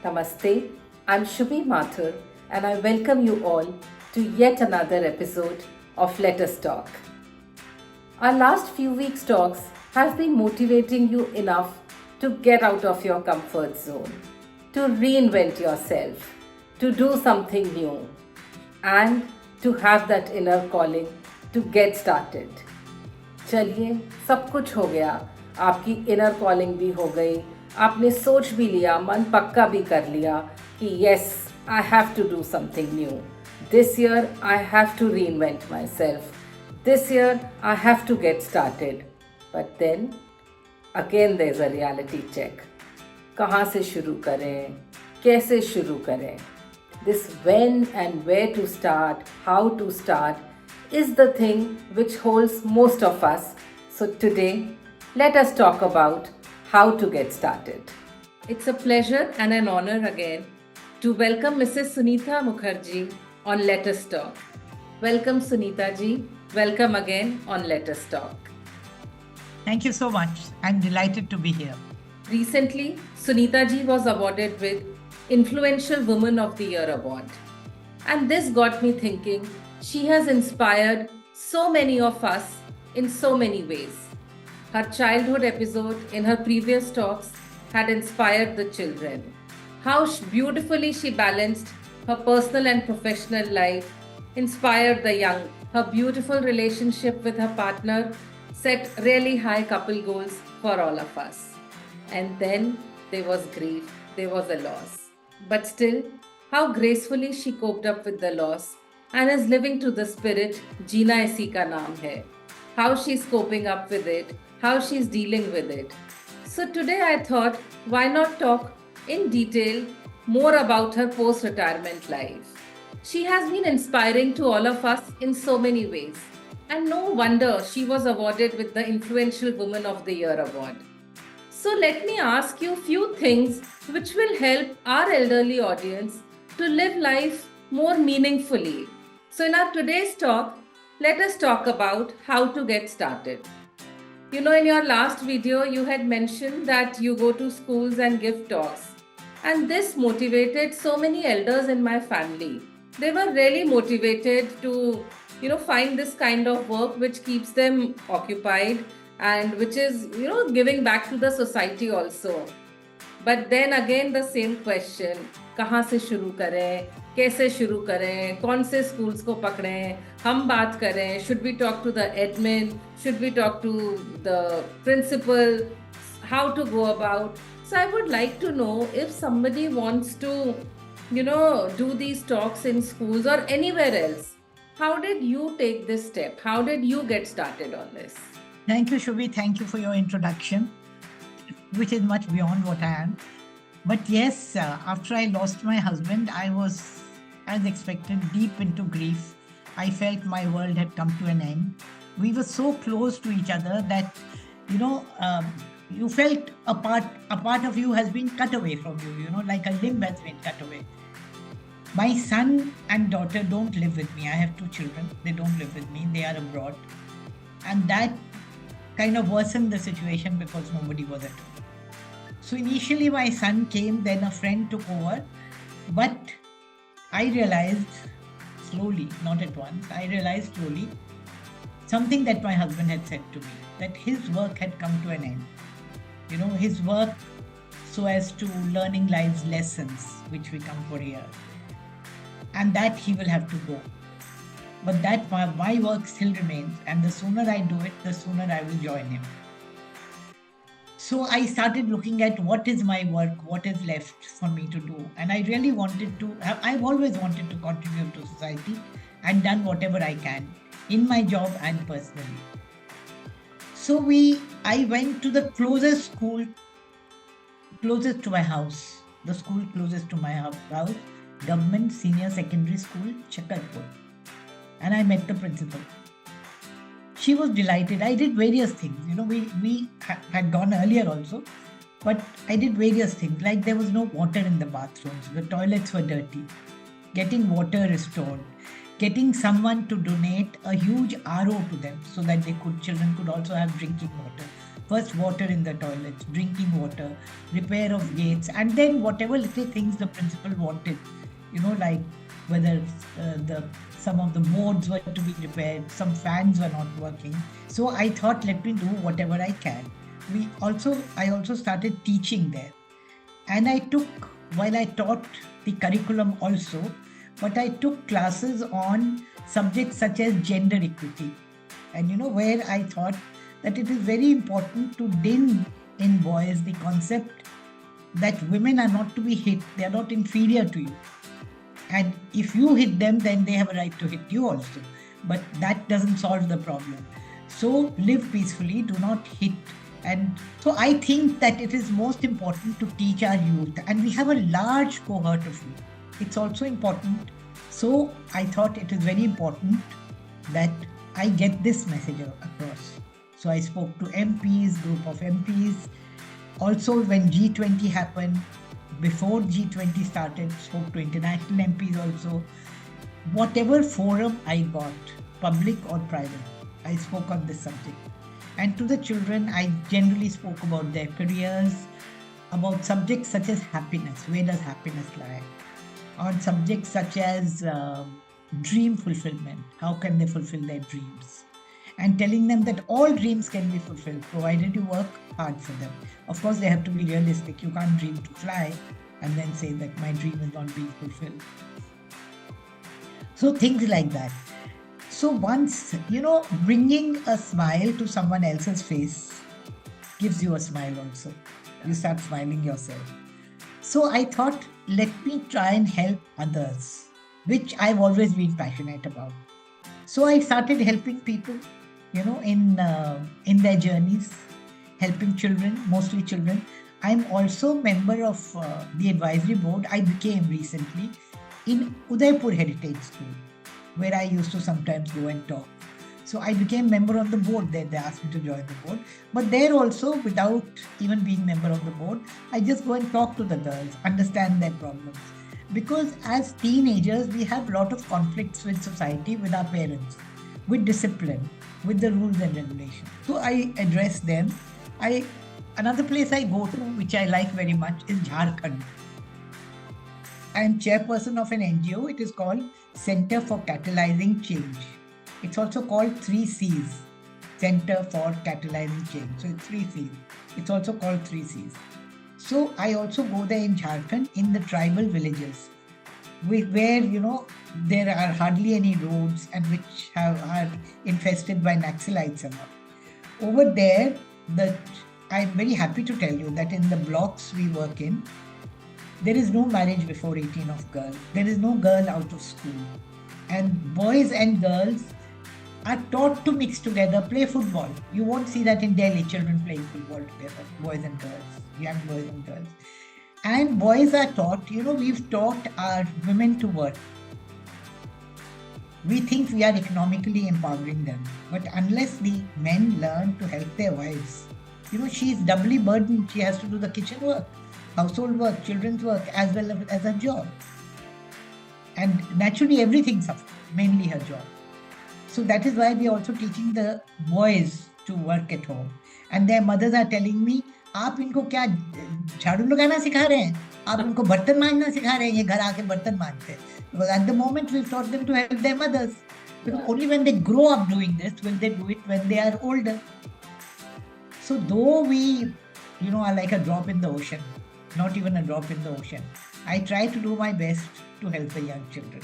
Namaste, I'm Shubhi Mathur and I welcome you all to yet another episode of Let Us Talk. Our last few weeks' talks have been motivating you enough to get out of your comfort zone, to reinvent yourself, to do something new, and to have that inner calling to get started. चलिए सब कुछ हो गया, आपकी inner calling भी हो गई, आपने सोच भी लिया, मन पक्का भी कर लिया कि yes, I have to do something new. This year I have to reinvent myself. This year I have to get started. But then again there's a reality check. कहाँ से शुरू करें, कैसे शुरू करें? This when and where to start, how to start is the thing which holds most of us. So today, let us talk about how to get started. It's a pleasure and an honor again to welcome Mrs. Sunita Mukherjee on Let Us Talk. Welcome Sunita ji. Welcome again on Let Us Talk. Thank you so much. I'm delighted to be here. Recently, Sunita ji was awarded with Influential Woman of the Year award. And this got me thinking, she has inspired so many of us in so many ways. Her childhood episode in her previous talks had inspired the children. How beautifully she balanced her personal and professional life, inspired the young. Her beautiful relationship with her partner set really high couple goals for all of us. And then there was grief, there was a loss. But still, how gracefully she coped up with the loss and is living to the spirit, Jeena isi ka naam hai. How she's coping up with it, how she's dealing with it. So today I thought, why not talk in detail more about her post-retirement life. She has been inspiring to all of us in so many ways. And no wonder she was awarded with the Influential Woman of the Year award. So let me ask you a few things which will help our elderly audience to live life more meaningfully. So in our today's talk, let us talk about how to get started. You know, in your last video, you had mentioned that you go to schools and give talks. And this motivated so many elders in my family. They were really motivated to, find this kind of work which keeps them occupied and which is, giving back to the society also. But then again, the same question, कहाँ से शुरू करें, कैसे शुरू करें, कौन से schools को पकड़ें, हम बात करें, should we talk to the admin, should we talk to the principal, how to go about. So I would like to know if somebody wants to, do these talks in schools or anywhere else. How did you take this step? How did you get started on this? Thank you, Shubhi. Thank you for your introduction, which is much beyond what I am. But yes, after I lost my husband, I was, as expected, deep into grief. I felt my world had come to an end. We were so close to each other that, you felt a part of you has been cut away from you, like a limb has been cut away. My son and daughter don't live with me. I have 2 children. They don't live with me. They are abroad. And that kind of worsened the situation because nobody was at home. So initially my son came, then a friend took over. But I realized slowly, not at once, I realized slowly something that my husband had said to me, that his work had come to an end. His work so as to learning life's lessons, which we come for here. And that he will have to go. But that my work still remains, and the sooner I do it, the sooner I will join him. So I started looking at what is my work, what is left for me to do. And I really I've always wanted to contribute to society and done whatever I can in my job and personally. So I went to the closest school, closest to my house, the school closest to my house, Government Senior Secondary School, Chakarpur. And I met the principal. She was delighted. I did various things. We had gone earlier also, but I did various things. Like there was no water in the bathrooms. The toilets were dirty. Getting water restored. Getting someone to donate a huge RO to them so that children could also have drinking water. First, water in the toilets, drinking water, repair of gates, and then whatever little things the principal wanted, like whether the some of the boards were to be repaired, some fans were not working. So I thought, let me do whatever I can. I also started teaching there, and while I taught the curriculum also, but I took classes on subjects such as gender equity, and where I thought that it is very important to din in boys the concept that women are not to be hit, they are not inferior to you. And if you hit them, then they have a right to hit you also. But that doesn't solve the problem. So live peacefully, do not hit. And so I think that it is most important to teach our youth. And we have a large cohort of youth. It's also important. So I thought it is very important that I get this message across. So I spoke to MPs, group of MPs. Also, when G20 happened, before G20 started, spoke to international MPs also. Whatever forum I got, public or private, I spoke on this subject. And to the children, I generally spoke about their careers, about subjects such as happiness. Where does happiness lie? On subjects such as dream fulfillment. How can they fulfill their dreams? And telling them that all dreams can be fulfilled, provided you work hard for them. Of course, they have to be realistic. You can't dream to fly and then say that my dream is not being fulfilled. So things like that. So once, bringing a smile to someone else's face gives you a smile also. You start smiling yourself. So I thought, let me try and help others, which I've always been passionate about. So I started helping people, in their journeys, helping children, mostly children. I'm also member of the advisory board. I became recently in Udaipur Heritage School, where I used to sometimes go and talk. So I became member of the board there. They asked me to join the board. But there also, without even being member of the board, I just go and talk to the girls, understand their problems. Because as teenagers, we have a lot of conflicts with society, with our parents, with discipline, with the rules and regulations. So I address them. Another place I go to, which I like very much, is Jharkhand. I am chairperson of an NGO. It is called Center for Catalyzing Change. It's also called 3 C's, Center for Catalyzing Change. So it's 3 C's. It's also called 3 C's. So I also go there in Jharkhand, in the tribal villages, where there are hardly any roads and which are infested by Naxalites and all. Over there, I'm very happy to tell you that in the blocks we work in, there is no marriage before 18 of girls. There is no girl out of school. And boys and girls are taught to mix together, play football. You won't see that in Delhi, children playing football together, boys and girls, young boys and girls. And boys are taught, we've taught our women to work. We think we are economically empowering them. But unless the men learn to help their wives, she is doubly burdened. She has to do the kitchen work, household work, children's work, as well as her job. And naturally, everything suffers, mainly her job. So that is why we are also teaching the boys to work at home. And their mothers are telling me, आप इनको क्या झाड़ू लगाना सिखा रहे हैं? आप इनको बर्तन मांजना सिखा रहे हैं? ये घर आके बर्तन मांजते हैं. Because at the moment we've taught them to help their mothers. Because only when they grow up doing this will they do it when they are older. So though we, are like a drop in the ocean, not even a drop in the ocean, I try to do my best to help the young children.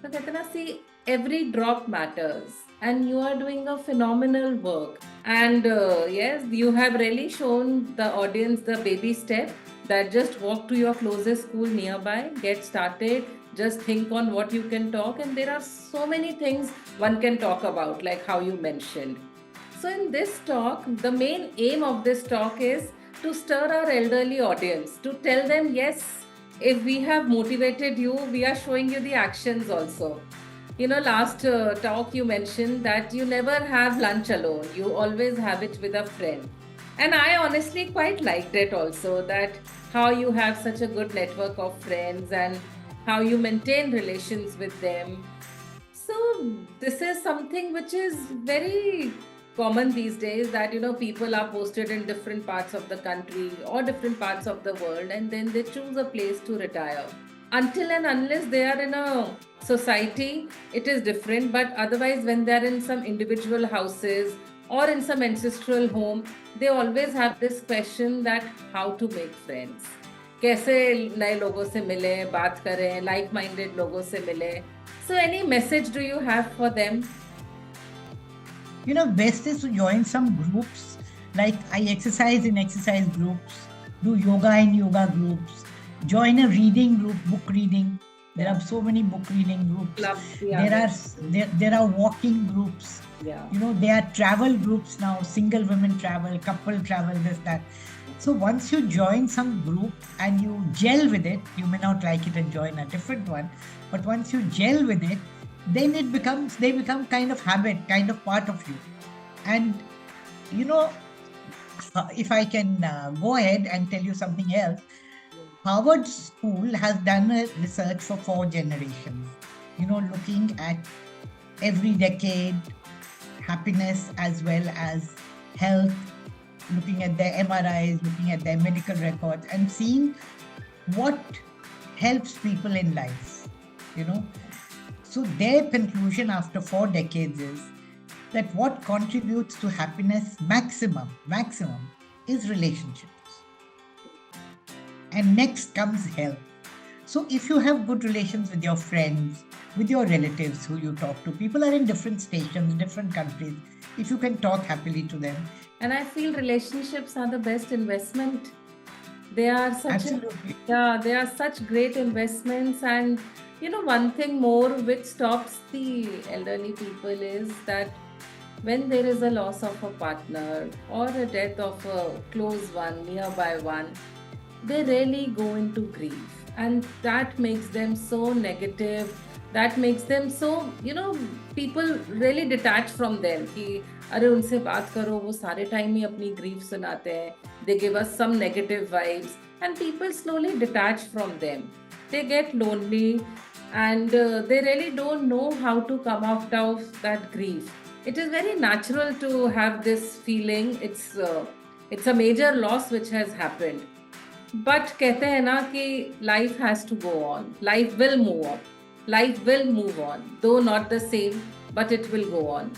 So Ketana, see, every drop matters and you are doing a phenomenal work. And yes, you have really shown the audience the baby step that just walk to your closest school nearby, get started, just think on what you can talk. And there are so many things one can talk about, like how you mentioned. So in this talk, the main aim of this talk is to stir our elderly audience, to tell them, yes, if we have motivated you, we are showing you the actions also. Last talk you mentioned that you never have lunch alone. You always have it with a friend. And I honestly quite liked it also, that how you have such a good network of friends and how you maintain relations with them. So this is something which is very common these days that people are posted in different parts of the country or different parts of the world, and then they choose a place to retire. Until and unless they are in a society, it is different, but otherwise when they are in some individual houses or in some ancestral home, they always have this question that how to make friends, कैसे नए लोगों से मिले, बात करें, like minded लोगों से मिले. So any message do you have for them? Best is to join some groups. Like I exercise in exercise groups, do yoga in yoga groups, join a reading group, book reading. There are so many book reading groups. There are walking groups. Yeah. There are travel groups now, single women travel, couple travel, this, that. So once you join some group and you gel with it, you may not like it and join a different one, but once you gel with it, then they become kind of habit, kind of part of you. And if I can go ahead and tell you something else, Harvard School has done a research for 4 generations, looking at every decade, happiness as well as health, looking at their MRIs, looking at their medical records, and seeing what helps people in life, So their conclusion after 4 decades is that what contributes to happiness maximum is relationships. And next comes health. So if you have good relations with your friends, with your relatives who you talk to, people are in different stations, different countries, if you can talk happily to them. And I feel relationships are the best investment. They are Absolutely. they are such great investments. And one thing more which stops the elderly people is that when there is a loss of a partner or a death of a close one, nearby one, they really go into grief, and that makes them so negative. That makes them so, people really detach from them. कि अरे उनसे बात करो, वो सारे time ही अपनी grief सुनाते हैं. They give us some negative vibes, and people slowly detach from them. They get lonely, and they really don't know how to come out of that grief. It is very natural to have this feeling. It's a major loss which has happened. But कहते हैं ना कि life has to go on. Life will move on. Life will move on. Though not the same, but it will go on.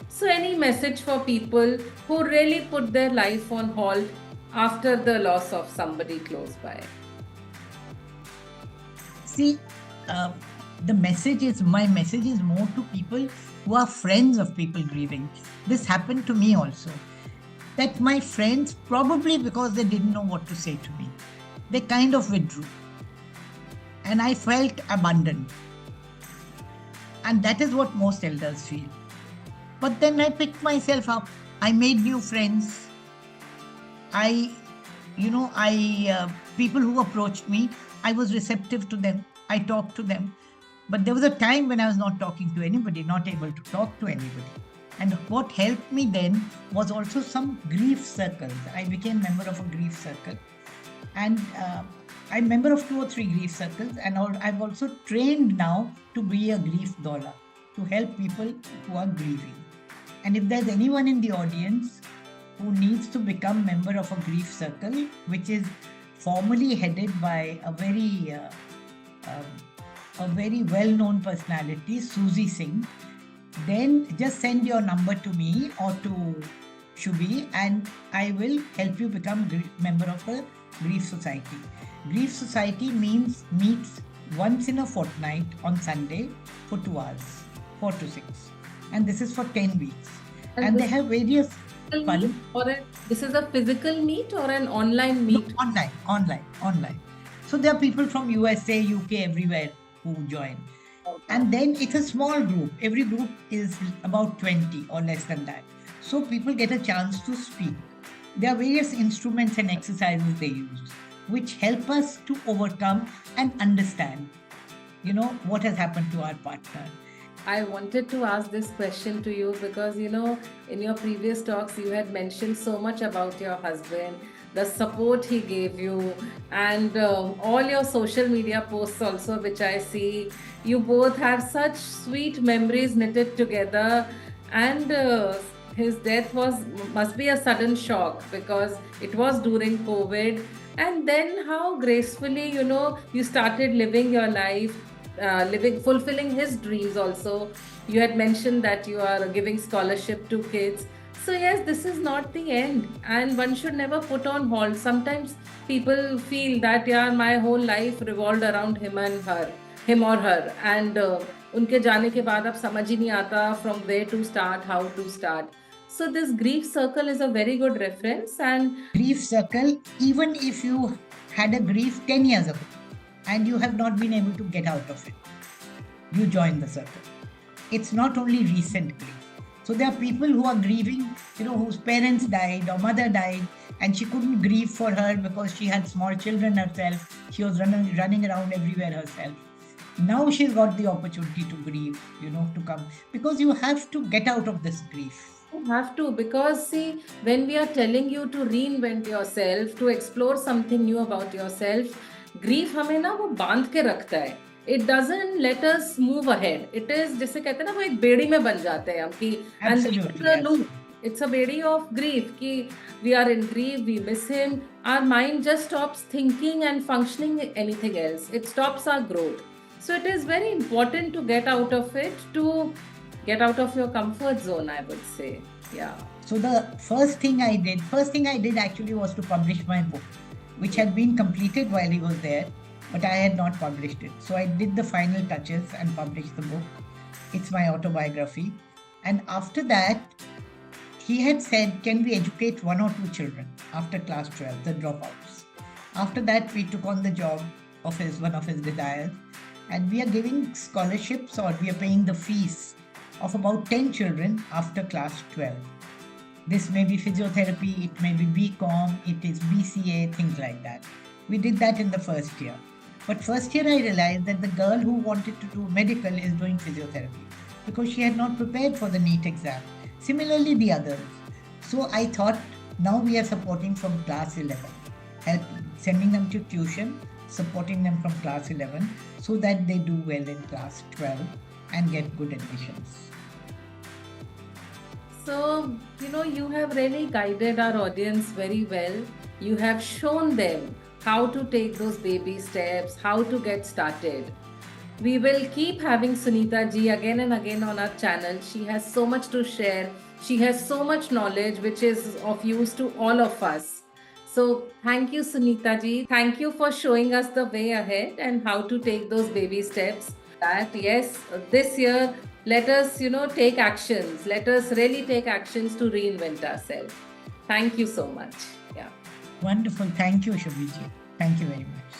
So any message for people who really put their life on hold after the loss of somebody close by? See, my message is more to people who are friends of people grieving. This happened to me also. That my friends, probably because they didn't know what to say to me, they kind of withdrew. And I felt abandoned. And that is what most elders feel. But then I picked myself up. I made new friends. People who approached me, I was receptive to them. I talked to them. But there was a time when I was not talking to anybody, not able to talk to anybody. And what helped me then was also some grief circles. I became member of a grief circle. And I'm a member of 2 or 3 grief circles. And I've also trained now to be a grief doula, to help people who are grieving. And if there's anyone in the audience who needs to become member of a grief circle, which is formally headed by a very well-known personality, Susie Singh, then just send your number to me or to Shubhi, and I will help you become member of a grief society. Grief society meets once in a fortnight on Sunday for 2 hours, 4 to 6. And this is for 10 weeks. And they have various... This is a physical meet or an online meet? No, online. So there are people from USA, UK, everywhere who join. And then it's a small group. Every group is about 20 or less than that. So people get a chance to speak. There are various instruments and exercises they use, which help us to overcome and understand, what has happened to our partner. I wanted to ask this question to you because, in your previous talks, you had mentioned so much about your husband, the support he gave you, and all your social media posts also, which I see. You both have such sweet memories knitted together. And his death must be a sudden shock because it was during COVID. And then how gracefully, you started living your life, fulfilling his dreams also. You had mentioned that you are giving scholarship to kids. So yes, this is not the end, and one should never put on hold. Sometimes people feel that yeah, my whole life revolved around him or her, and उनके जाने के बाद अब समझ ही नहीं आता from where to start, how to start. So this grief circle is a very good reference, and Grief circle, even if you had a grief 10 years ago and you have not been able to get out of it, you join the circle. It's not only recent grief. So there are people who are grieving, whose parents died or mother died, and she couldn't grieve for her because she had small children herself. She was running around everywhere herself. Now she's got the opportunity to grieve, to come, because you have to get out of this grief. you have to, because see, when we are telling you to reinvent yourself, to explore something new about yourself, grief हमें ना वो बांध के रखता है. It doesn't let us move ahead. It is जैसे कहते हैं ना, वो एक बेड़ी में बन जाते हैं हम कि, and it's a loop. It's a बेड़ी of grief कि we are in grief, we miss him. Our mind just stops thinking and functioning anything else. It stops our growth. So it is very important to get out of it, to get out of your comfort zone, I would say. Yeah. So the first thing I did actually was to publish my book, which had been completed while he was there, but I had not published it. So I did the final touches and published the book. It's my autobiography. And after that, he had said, can we educate 1 or 2 children after class 12, the dropouts? After that, we took on the job of one of his desires, and we are giving scholarships, or we are paying the fees of about 10 children after class 12. This may be physiotherapy, it may be BCom, it is BCA, things like that. We did that in the first year. But first year I realized that the girl who wanted to do medical is doing physiotherapy because she had not prepared for the NEET exam. Similarly, the others. So I thought, now we are supporting from class 11, sending them to tuition, supporting them from class 11 so that they do well in class 12 and get good admissions. So, you have really guided our audience very well. You have shown them how to take those baby steps, how to get started. We will keep having Sunita ji again and again on our channel. She has so much to share. She has so much knowledge which is of use to all of us. So thank you, Sunita ji. Thank you for showing us the way ahead and how to take those baby steps. That yes, this year, let us, take actions. Let us really take actions to reinvent ourselves. Thank you so much. Yeah. Wonderful. Thank you, Shubhi ji. Thank you very much.